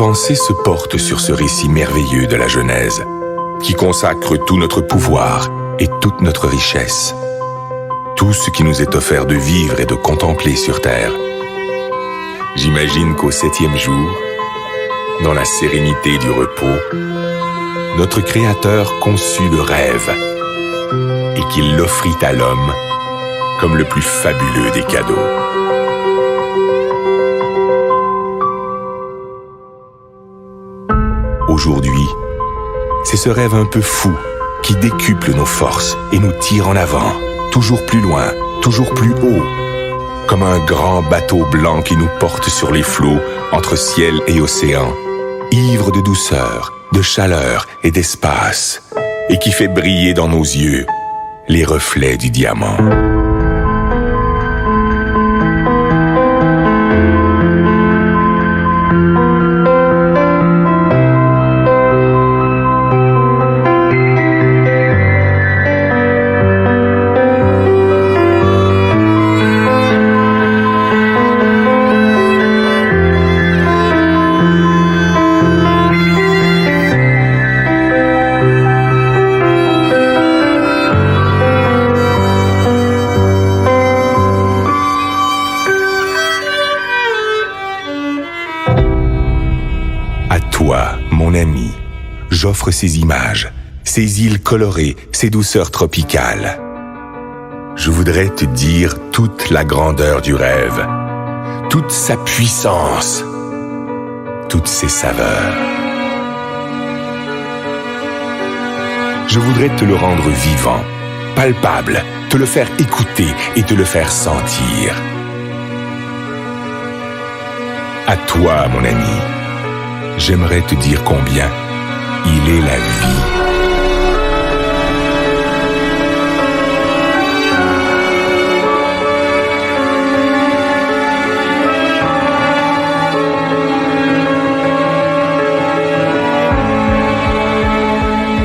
pensée se porte sur ce récit merveilleux de la Genèse, qui consacre tout notre pouvoir et toute notre richesse, tout ce qui nous est offert de vivre et de contempler sur terre. J'imagine qu'au 7e jour, dans la sérénité du repos, notre Créateur conçut le rêve et qu'il l'offrit à l'homme comme le plus fabuleux des cadeaux. Aujourd'hui, c'est ce rêve un peu fou qui décuple nos forces et nous tire en avant, toujours plus loin, toujours plus haut, comme un grand bateau blanc qui nous porte sur les flots entre ciel et océan, ivre de douceur, de chaleur et d'espace, et qui fait briller dans nos yeux les reflets du diamant. Toi, mon ami, j'offre ces images, ces îles colorées, ces douceurs tropicales. Je voudrais te dire toute la grandeur du rêve, toute sa puissance, toutes ses saveurs. Je voudrais te le rendre vivant, palpable, te le faire écouter et te le faire sentir. À toi, mon ami, j'aimerais te dire combien il est la vie.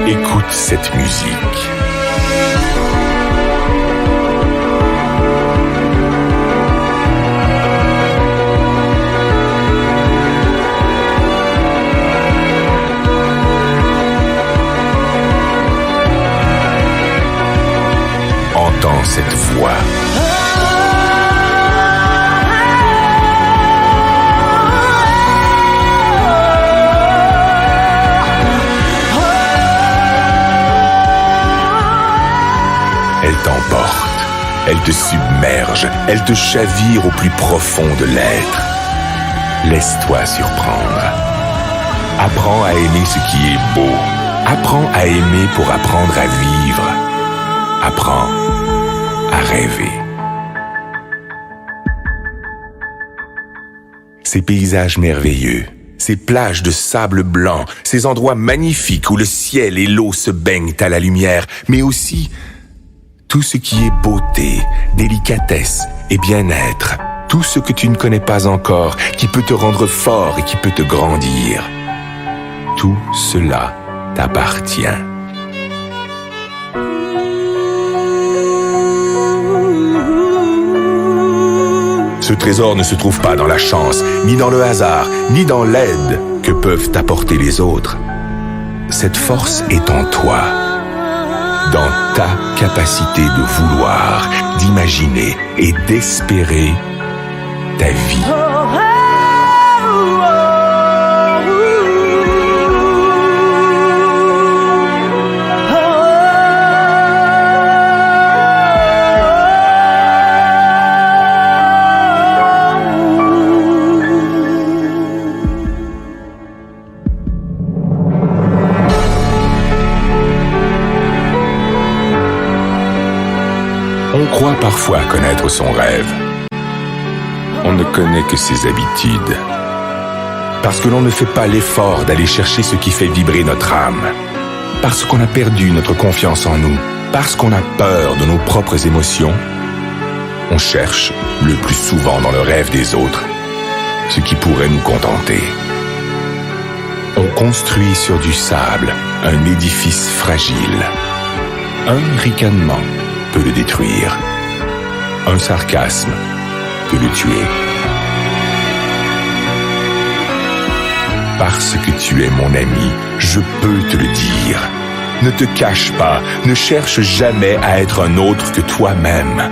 Écoute cette musique. Entends cette voix. Elle t'emporte, elle te submerge, elle te chavire au plus profond de l'être. Laisse-toi surprendre. Apprends à aimer ce qui est beau. Apprends à aimer pour apprendre à vivre. Apprends à rêver. Ces paysages merveilleux, ces plages de sable blanc, ces endroits magnifiques où le ciel et l'eau se baignent à la lumière, mais aussi tout ce qui est beauté, délicatesse et bien-être, tout ce que tu ne connais pas encore, qui peut te rendre fort et qui peut te grandir. Tout cela t'appartient. Ce trésor ne se trouve pas dans la chance, ni dans le hasard, ni dans l'aide que peuvent t'apporter les autres. Cette force est en toi, dans ta capacité de vouloir, d'imaginer et d'espérer ta vie. On croit parfois connaître son rêve. On ne connaît que ses habitudes. Parce que l'on ne fait pas l'effort d'aller chercher ce qui fait vibrer notre âme. Parce qu'on a perdu notre confiance en nous. Parce qu'on a peur de nos propres émotions. On cherche, le plus souvent dans le rêve des autres, ce qui pourrait nous contenter. On construit sur du sable un édifice fragile. Un ricanement peut le détruire. Un sarcasme peut le tuer. Parce que tu es mon ami, je peux te le dire. Ne te cache pas, ne cherche jamais à être un autre que toi-même.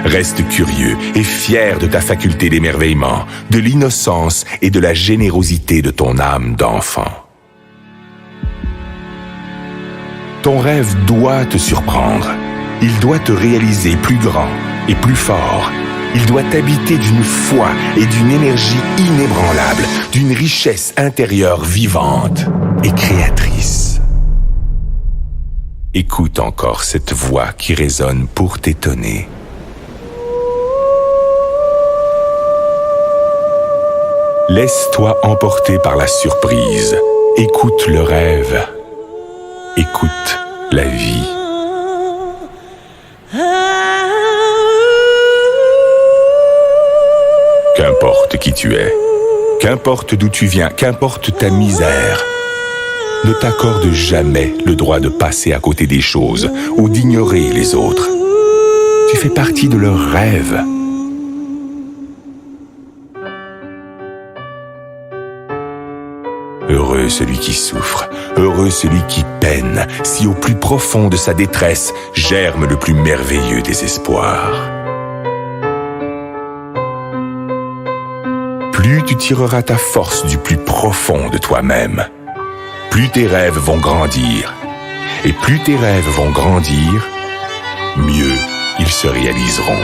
Reste curieux et fier de ta faculté d'émerveillement, de l'innocence et de la générosité de ton âme d'enfant. Ton rêve doit te surprendre. Il doit te réaliser plus grand et plus fort. Il doit t'habiter d'une foi et d'une énergie inébranlable, d'une richesse intérieure vivante et créatrice. Écoute encore cette voix qui résonne pour t'étonner. Laisse-toi emporter par la surprise. Écoute le rêve. Écoute la vie. Qu'importe qui tu es, qu'importe d'où tu viens, qu'importe ta misère, ne t'accorde jamais le droit de passer à côté des choses ou d'ignorer les autres. Tu fais partie de leurs rêves. Heureux celui qui souffre, heureux celui qui peine, si au plus profond de sa détresse germe le plus merveilleux des espoirs. Plus tu tireras ta force du plus profond de toi-même, plus tes rêves vont grandir. Et plus tes rêves vont grandir, mieux ils se réaliseront.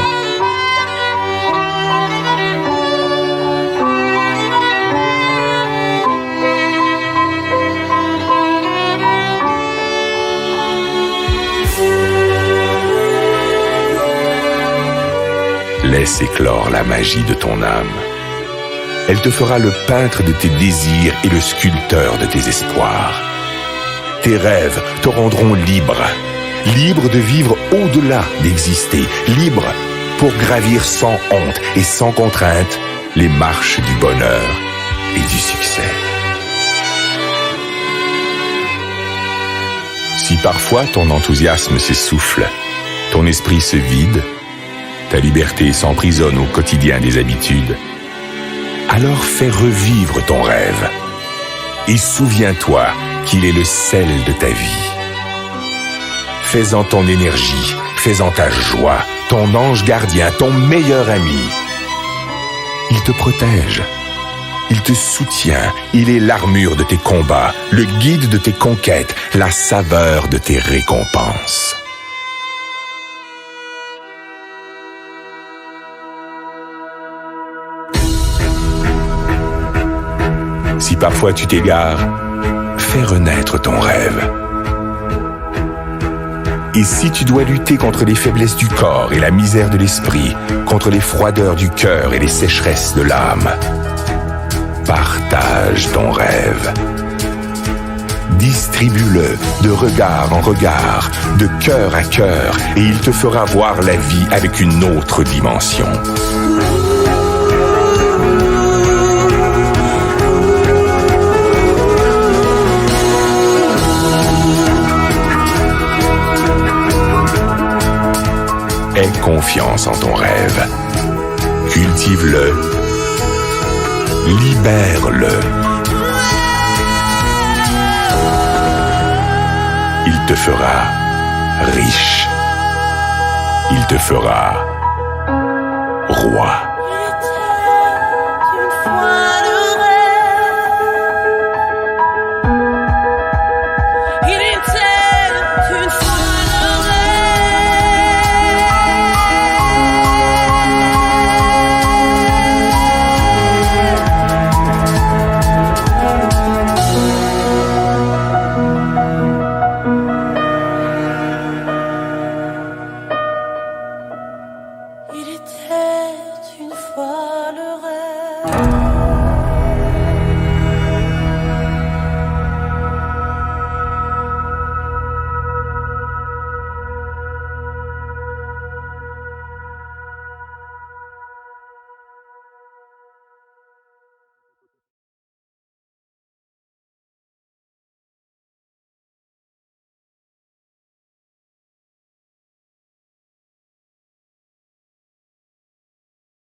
Laisse éclore la magie de ton âme. Elle te fera le peintre de tes désirs et le sculpteur de tes espoirs. Tes rêves te rendront libre, libre de vivre au-delà d'exister, libre pour gravir sans honte et sans contrainte les marches du bonheur et du succès. Si parfois ton enthousiasme s'essouffle, ton esprit se vide, ta liberté s'emprisonne au quotidien des habitudes, alors fais revivre ton rêve et souviens-toi qu'il est le sel de ta vie. Fais-en ton énergie, fais-en ta joie, ton ange gardien, ton meilleur ami. Il te protège, il te soutient, il est l'armure de tes combats, le guide de tes conquêtes, la saveur de tes récompenses. Si parfois tu t'égares, fais renaître ton rêve. Et si tu dois lutter contre les faiblesses du corps et la misère de l'esprit, contre les froideurs du cœur et les sécheresses de l'âme, partage ton rêve. Distribue-le de regard en regard, de cœur à cœur, et il te fera voir la vie avec une autre dimension. Aie confiance en ton rêve. Cultive-le. Libère-le. Il te fera riche. Il te fera roi.